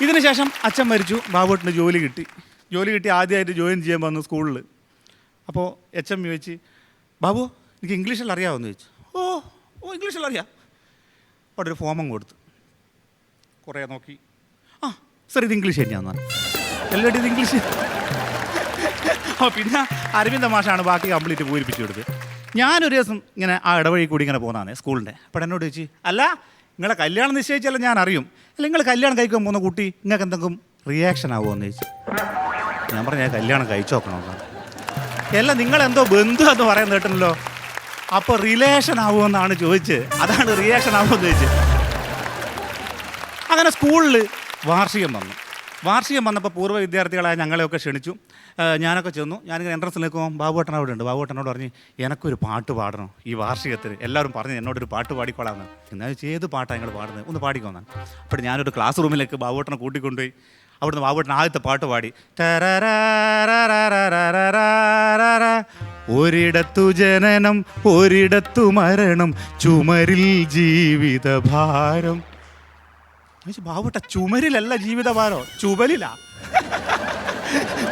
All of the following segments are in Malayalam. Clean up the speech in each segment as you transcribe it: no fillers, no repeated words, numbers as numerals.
ഇതിന് ശേഷം അച്ഛൻ മരിച്ചു. ബാബുവേട്ടന് ജോലി കിട്ടി ആദ്യമായിട്ട് ജോയിൻ ചെയ്യാൻ വന്നു സ്കൂളിൽ. അപ്പോൾ എച്ച് എം ചോദിച്ച്, ബാബു എനിക്ക് ഇംഗ്ലീഷിൽ അറിയാമെന്ന് ചോദിച്ചു. ഓ ഇംഗ്ലീഷിൽ അറിയാം. അവിടെ ഒരു ഫോമും കൊടുത്തു. കുറേ നോക്കി, സർ ഇത് ഇംഗ്ലീഷ് തന്നെയാന്ന് പറഞ്ഞു. എല്ലാവരും ഇത് ഇംഗ്ലീഷ്. പിന്നെ അരവിന്ദ മാഷാണ് ബാക്കി കംപ്ലീറ്റ് പൂരിപ്പിച്ചു കൊടുത്തത്. ഞാനൊരു ദിവസം ഇങ്ങനെ ആ ഇടവഴി കൂടി ഇങ്ങനെ പോകുന്നതാണ് സ്കൂളിൻ്റെ. അപ്പോൾ എന്നോട് ചോദിച്ചു, അല്ല നിങ്ങളെ കല്യാണം നിശ്ചയിച്ചല്ല ഞാൻ അറിയും, അല്ല നിങ്ങൾ കല്യാണം കഴിക്കാൻ പോകുന്ന കുട്ടി നിങ്ങൾക്ക് എന്തെങ്കിലും റിയാക്ഷൻ ആവുമോയെന്ന് ചോദിച്ചു. ഞാൻ പറഞ്ഞു ഞാൻ കല്യാണം കഴിച്ചു നോക്കണമെന്നാണ്. അല്ല നിങ്ങളെന്തോ ബന്ധു എന്ന് പറയുന്നത് കേട്ടല്ലോ, അപ്പോൾ റിലേഷൻ ആവുമെന്നാണ് ചോദിച്ചത്. അതാണ് റിയാക്ഷൻ ആവുമെന്ന് ചോദിച്ചത്. അങ്ങനെ സ്കൂളിൽ വാർഷികം വന്നപ്പോൾ പൂർവ്വ വിദ്യാർത്ഥികളായ ഞങ്ങളെയൊക്കെ ക്ഷണിച്ചു. ഞാനൊക്കെ ചെന്നു. ഞാനിങ്ങനെ എൻട്രൻസിൽ നിൽക്കുമ്പോൾ ബാബുവേട്ടൻ അവിടെ ഉണ്ട്. ബാബുവേട്ടനോട് പറഞ്ഞ് എനിക്കൊരു പാട്ട് പാടണം ഈ വാർഷികത്തിന്. എല്ലാവരും പറഞ്ഞ് എന്നോടൊരു പാട്ട് പാടിക്കോളാമെന്ന്. എന്നാൽ ഏത് പാട്ടാണ് നിങ്ങൾ പാടുന്നത്, ഒന്ന് പാടിക്കോന്നാണ്. അപ്പോൾ ഞാനൊരു ക്ലാസ് റൂമിലേക്ക് ബാബുവേട്ടനെ കൂട്ടിക്കൊണ്ടുപോയി. അവിടുന്ന് ബാബുവേട്ടൻ ആദ്യത്തെ പാട്ട് പാടി. ഒരിടത്തു ജനനം ഒരിടത്തു മരണം ചുമരിൽ ജീവിതഭാരം. ബാബുട്ട ചുമരിലല്ല ജീവിതഭാരം,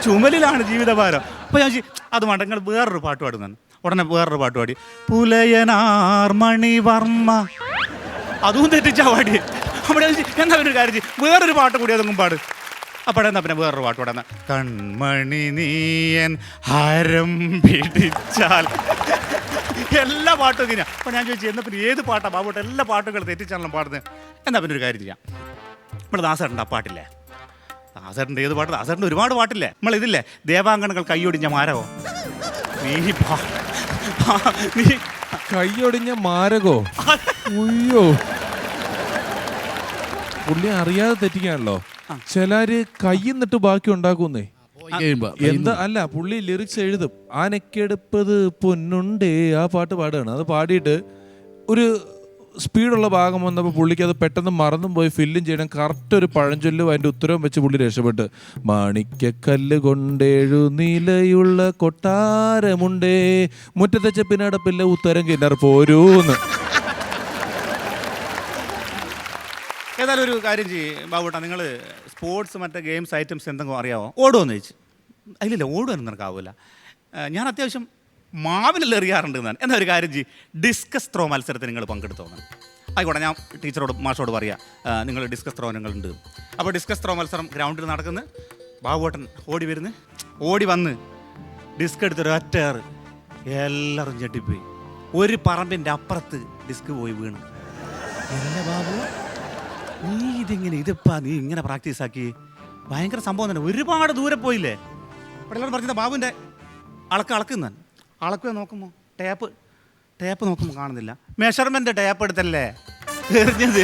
ചുമലിലാണ് ജീവിതഭാരം. അപ്പോൾ ഞാൻ അത് വേണ്ട നിങ്ങൾ വേറൊരു പാട്ട് പാടുന്നതാണ്. ഉടനെ വേറൊരു പാട്ട് പാടി. പുലയനാർ മണിവർമ്മ. അതും തെറ്റിച്ചാ പാടി. അവിടെ എന്നാ ഒരു കാര്യം വേറൊരു പാട്ട് കൂടി അതൊന്നും പാട്. അപ്പോൾ എന്നാ പിന്നെ വേറൊരു പാട്ട് പാടുന്ന. കൺമണി നീയൻ ഹരം പിടിച്ചാൽ. എല്ലാ പാട്ടും ഇങ്ങനെയാണ്. അപ്പോൾ ഞാൻ ചോദിച്ചു എന്നാൽ പിന്നെ ഏത് പാട്ടാണ് ബാബുട്ട് എല്ലാ പാട്ടുകൾ തെറ്റിച്ചാലും പാടുന്നത്. എന്നാൽ പിന്നെ ഒരു കാര്യം ചെയ്യാം, നമ്മൾ ദാസേട്ടൻ്റെ ആ പാട്ടില്ലേ, ദാസേട്ടൻ്റെ ഏത് പാട്ട്, ദാസേട്ടൻ്റെ ഒരുപാട് പാട്ടില്ലേ. നമ്മളിതില്ലേ ദേവാങ്കണകൾ കൈയൊടിഞ്ഞ മാരകോ. നീ കൈയൊടിഞ്ഞ മാരകോ? അയ്യോ, പുള്ളി അറിയാതെ തെറ്റിക്കാണല്ലോ. ചിലര് കൈന്നിട്ട് ബാക്കി ഉണ്ടാക്കുന്നേ. എന്താ അല്ല, പുള്ളി ലിറിക്സ് എഴുതും. ആനക്കെടുപ്പത് പൊന്നുണ്ടേ ആ പാട്ട് പാടുകയാണ്. അത് പാടിയിട്ട് ഒരു സ്പീഡുള്ള ഭാഗം വന്നപ്പോൾ പുള്ളിക്ക് അത് പെട്ടെന്ന് മറന്നും പോയി ഫില്ലും ചെയ്യണം. കറക്റ്റ് ഒരു പഴഞ്ചൊല്ലും അതിൻ്റെ ഉത്തരവും വെച്ച് പുള്ളി രക്ഷപ്പെട്ട്. മാണിക്കക്കല്ല് കൊണ്ടേഴു നിലയുള്ള കൊട്ടാരമുണ്ടേ മുറ്റത്തെ ചെപ്പിനടപ്പില്ല ഉത്തരം കിണർ പോരൂന്ന്. ഏതായാലും ഒരു കാര്യം ചെയ്യും ബാബുട്ടാ, നിങ്ങൾ സ്പോർട്സ് മറ്റേ ഗെയിംസ് ഐറ്റംസ് എന്തെങ്കിലും അറിയാമോ? ഓടുമെന്ന് ചോദിച്ചു. അതിലില്ല, ഓടുമെന്ന് നിനക്കാവില്ല. ഞാൻ അത്യാവശ്യം മാവിനെല്ലാം എറിയാറുണ്ട് എന്നാണ്. എന്നാൽ ഒരു കാര്യം ചെയ്യും, ഡിസ്കസ് ത്രോ മത്സരത്തിന് നിങ്ങൾ പങ്കെടുത്തോന്നാണ്. ആയിക്കോട്ടെ, ഞാൻ ടീച്ചറോട് മാഷോട് പറയാം നിങ്ങൾ ഡിസ്കസ് ത്രോ നിങ്ങളുണ്ട്. അപ്പോൾ ഡിസ്കസ് ത്രോ മത്സരം ഗ്രൗണ്ടിൽ നടക്കുന്നു. ബാബുവേട്ടൻ ഓടി വന്ന് ഡിസ്ക് എടുത്തൊരു ഒറ്റേറ്. എല്ലാവരും ഞെട്ടിപ്പോയി. ഒരു പറമ്പിൻ്റെ അപ്പുറത്ത് ഡിസ്ക് പോയി വീണു. അല്ല ബാബു, നീ നീ ഇങ്ങനെ പ്രാക്ടീസ് ആക്കി ഭയങ്കര സംഭവം തന്നെ, ഒരുപാട് ദൂരെ പോയില്ലേ. അപ്പോൾ എല്ലാവരും പറഞ്ഞത് ബാബുവിൻ്റെ അളക്കുന്ന അളക്കുക നോക്കുമ്പോൾ ടേപ്പ് നോക്കുമ്പോൾ കാണുന്നില്ല. മെഷർമെൻ്റ് ടേപ്പ് എടുത്തല്ലേ എറിഞ്ഞത്.